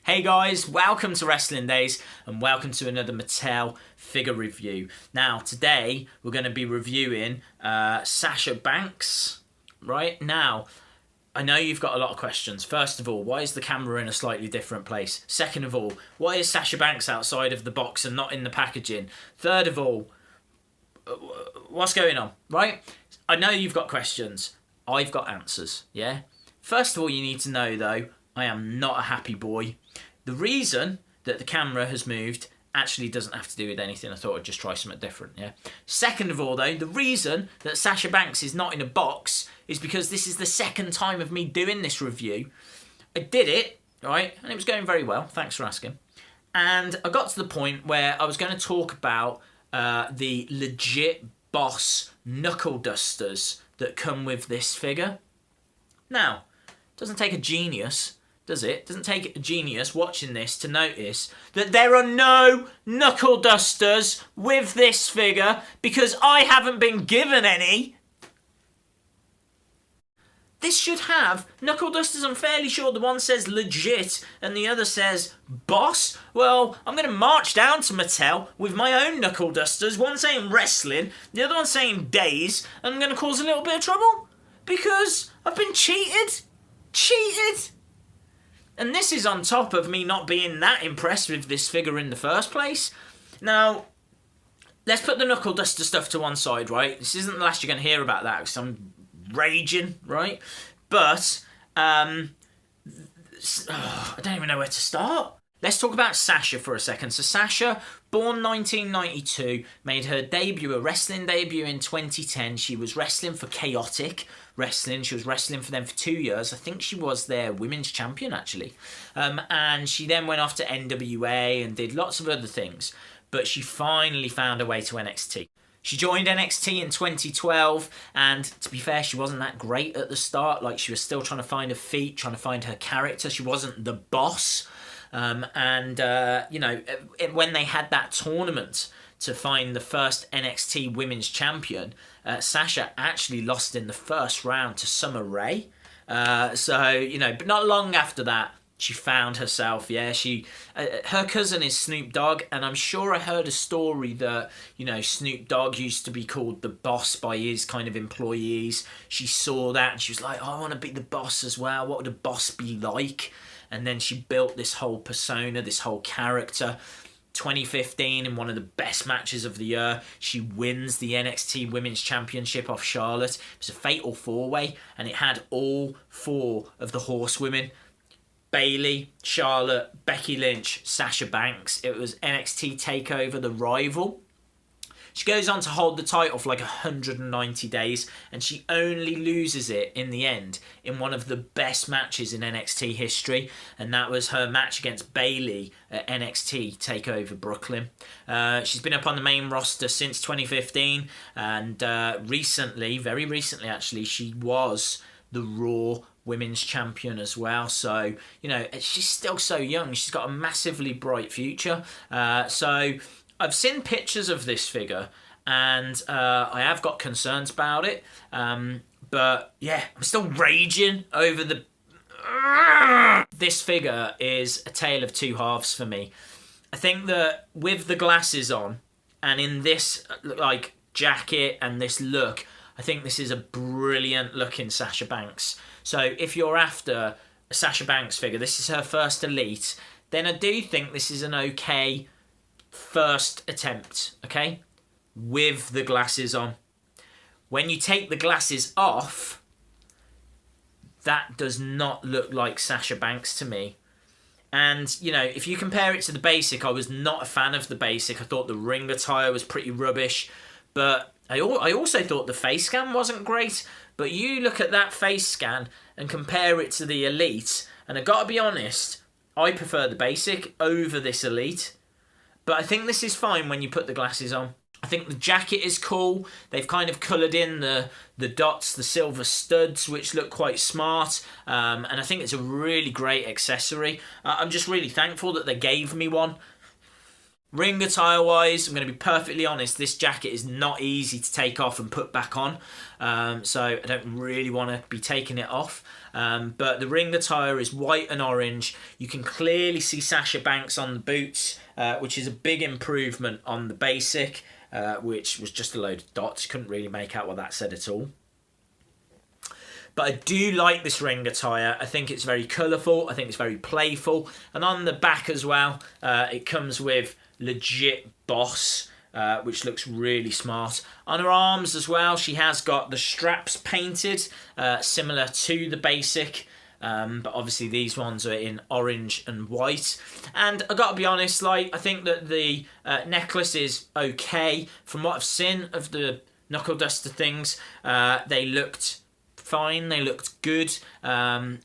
Hey guys, welcome to Wrestling Days and welcome to another Mattel figure review. Now today we're going to be reviewing Sasha Banks. Right now, I know you've got a lot of questions. First of all, why is the camera in a slightly different place? Second of all, why is Sasha Banks outside of the box and not in the packaging? Third of all, what's going on, right? I know you've got questions. I've got answers, yeah? First of all, you need to know though, I am not a happy boy. The reason that the camera has moved actually doesn't have to do with anything. I thought I'd just try something different, yeah? Second of all though, the reason that Sasha Banks is not in a box is because this is the second time of me doing this review. I did it, right, and it was going very well, thanks for asking. And I got to the point where I was going to talk about the legit boss knuckle dusters that come with this figure. Now, it doesn't take a genius, does it? It doesn't take a genius watching this to notice that there are no knuckle dusters with this figure because I haven't been given any. This should have knuckle dusters. I'm fairly sure the one says legit and the other says boss. Well, I'm going to march down to Mattel with my own knuckle dusters, one saying wrestling, the other one saying days, and I'm going to cause a little bit of trouble because I've been cheated. Cheated! And this is on top of me not being that impressed with this figure in the first place. Now, let's put the knuckle duster stuff to one side, right? This isn't the last you're going to hear about that because I'm raging, right? But, I don't even know where to start. Let's talk about Sasha for a second. So Sasha, born 1992, made her debut, a wrestling debut in 2010. She was wrestling for Chaotic Wrestling. She was wrestling for them for 2 years. I think she was their women's champion, actually. And she then went off to NWA and did lots of other things. But she finally found her way to NXT. She joined NXT in 2012, and to be fair, she wasn't that great at the start. Like, she was still trying to find her feet, trying to find her character. She wasn't the boss. You know, when they had that tournament to find the first NXT Women's Champion, Sasha actually lost in the first round to Summer Rae. So, you know, but not long after that, she found herself, yeah. Her cousin is Snoop Dogg, and I'm sure I heard a story that, you know, Snoop Dogg used to be called the boss by his kind of employees. She saw that and she was like, oh, I want to be the boss as well. What would a boss be like? And then she built this whole persona, this whole character. 2015, in one of the best matches of the year, she wins the NXT Women's Championship off Charlotte. It was a fatal four-way, and it had all four of the horsewomen. Bayley, Charlotte, Becky Lynch, Sasha Banks. It was NXT TakeOver, the rival. She goes on to hold the title for like 190 days, and she only loses it in the end in one of the best matches in NXT history, and that was her match against Bayley at NXT TakeOver Brooklyn. She's been up on the main roster since 2015, and recently, very recently actually, she was the Raw Women's Champion as well. So, you know, she's still so young. She's got a massively bright future. So I've seen pictures of this figure, and I have got concerns about it. But yeah, I'm still raging over the... This figure is a tale of two halves for me. I think that with the glasses on, and in this like jacket and this look, I think this is a brilliant looking Sasha Banks. So if you're after a Sasha Banks figure, this is her first Elite, then I do think this is an okay first attempt, okay? With the glasses on. When you take the glasses off, that does not look like Sasha Banks to me. And, you know, if you compare it to the basic, I was not a fan of the basic. I thought the ring attire was pretty rubbish. But I also thought the face scan wasn't great. But you look at that face scan and compare it to the Elite, and I gotta be honest, I prefer the basic over this Elite. But I think this is fine when you put the glasses on. I think the jacket is cool. They've kind of coloured in the dots, the silver studs, which look quite smart. And I think it's a really great accessory. I'm just really thankful that they gave me one. Ring attire wise, I'm going to be perfectly honest, this jacket is not easy to take off and put back on, so I don't really want to be taking it off, but the ring attire is white and orange. You can clearly see Sasha Banks on the boots, which is a big improvement on the basic, which was just a load of dots. Couldn't really make out what that said at all. But I do like this ring attire. I think it's very colourful. I think it's very playful. And on the back as well, it comes with legit boss, which looks really smart. On her arms as well, she has got the straps painted, similar to the basic. But obviously these ones are in orange and white. And I gotta be honest, like, I think that the necklace is okay. From what I've seen of the knuckle-duster things, they looked fine, they looked good. I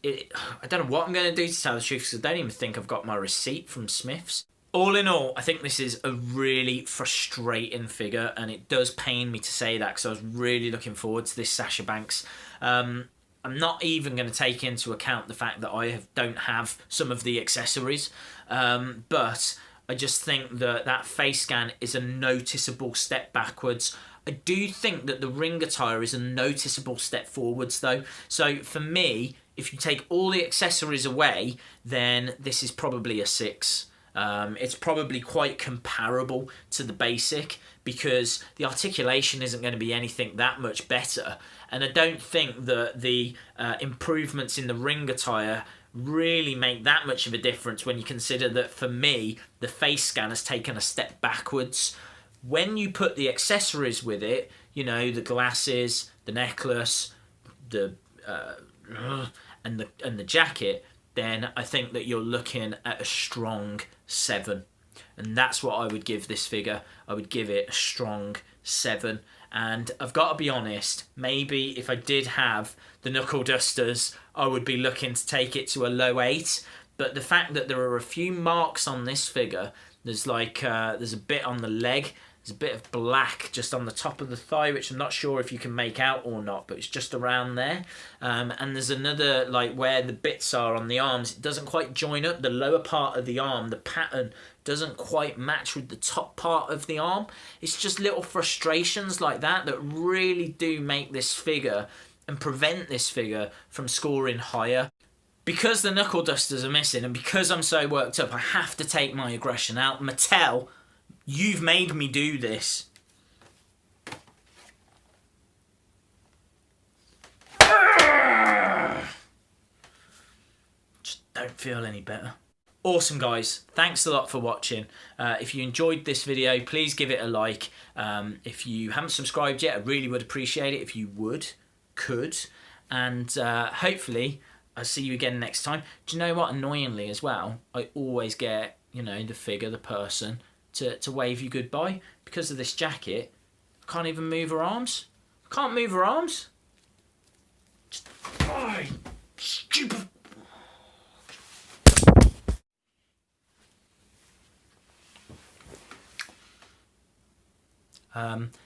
don't know what I'm going to do, to tell the truth, because I don't even think I've got my receipt from Smith's. All in all, I think this is a really frustrating figure, and it does pain me to say that, because I was really looking forward to this Sasha Banks. I'm not even going to take into account the fact that I don't have some of the accessories, but I just think that that face scan is a noticeable step backwards. I do think that the ring attire is a noticeable step forwards though. So for me, if you take all the accessories away, then this is probably a 6. It's probably quite comparable to the basic, because the articulation isn't going to be anything that much better. And I don't think that the improvements in the ring attire really make that much of a difference when you consider that, for me, the face scan has taken a step backwards. When you put the accessories with it, you know, the glasses, the necklace, the and the jacket, then I think that you're looking at a strong 7. And that's what I would give this figure. I would give it a strong 7. And I've got to be honest, maybe if I did have the knuckle dusters, I would be looking to take it to a low 8. But the fact that there are a few marks on this figure, there's like there's a bit on the leg, there's a bit of black just on the top of the thigh, which I'm not sure if you can make out or not, but it's just around there. And there's another, like, where the bits are on the arms, it doesn't quite join up. The lower part of the arm, the pattern doesn't quite match with the top part of the arm. It's just little frustrations like that that really do make this figure and prevent this figure from scoring higher. Because the knuckle dusters are missing, and because I'm so worked up, I have to take my aggression out. Mattel, you've made me do this. Just don't feel any better. Awesome, guys. Thanks a lot for watching. If you enjoyed this video, please give it a like. If you haven't subscribed yet, I really would appreciate it if you could. And hopefully I'll see you again next time. Do you know what? Annoyingly as well, I always get, you know, the figure, the person, to wave you goodbye. Because of this jacket, I can't even move her arms. I can't move her arms. Just, oh, stupid.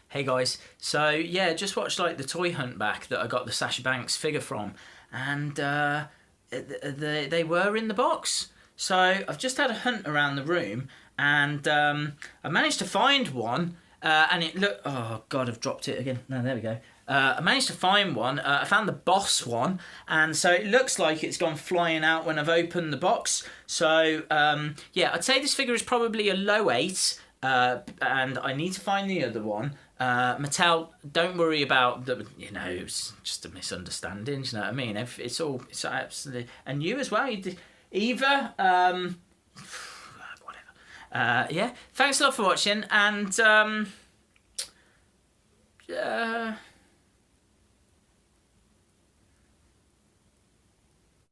Hey guys, so yeah, just watched like the toy hunt back that I got the Sasha Banks figure from, and they were in the box. So I've just had a hunt around the room, and I managed to find one, and it looked, oh god, I've dropped it again. No, there we go. I managed to find one. I found the boss one, and so it looks like it's gone flying out when I've opened the box. So yeah, I'd say this figure is probably a low 8. And I need to find the other one. Mattel, don't worry about the, you know, it's just a misunderstanding, you know what I mean? It's absolutely, and you as well, Eva, whatever. Yeah, thanks a lot for watching, and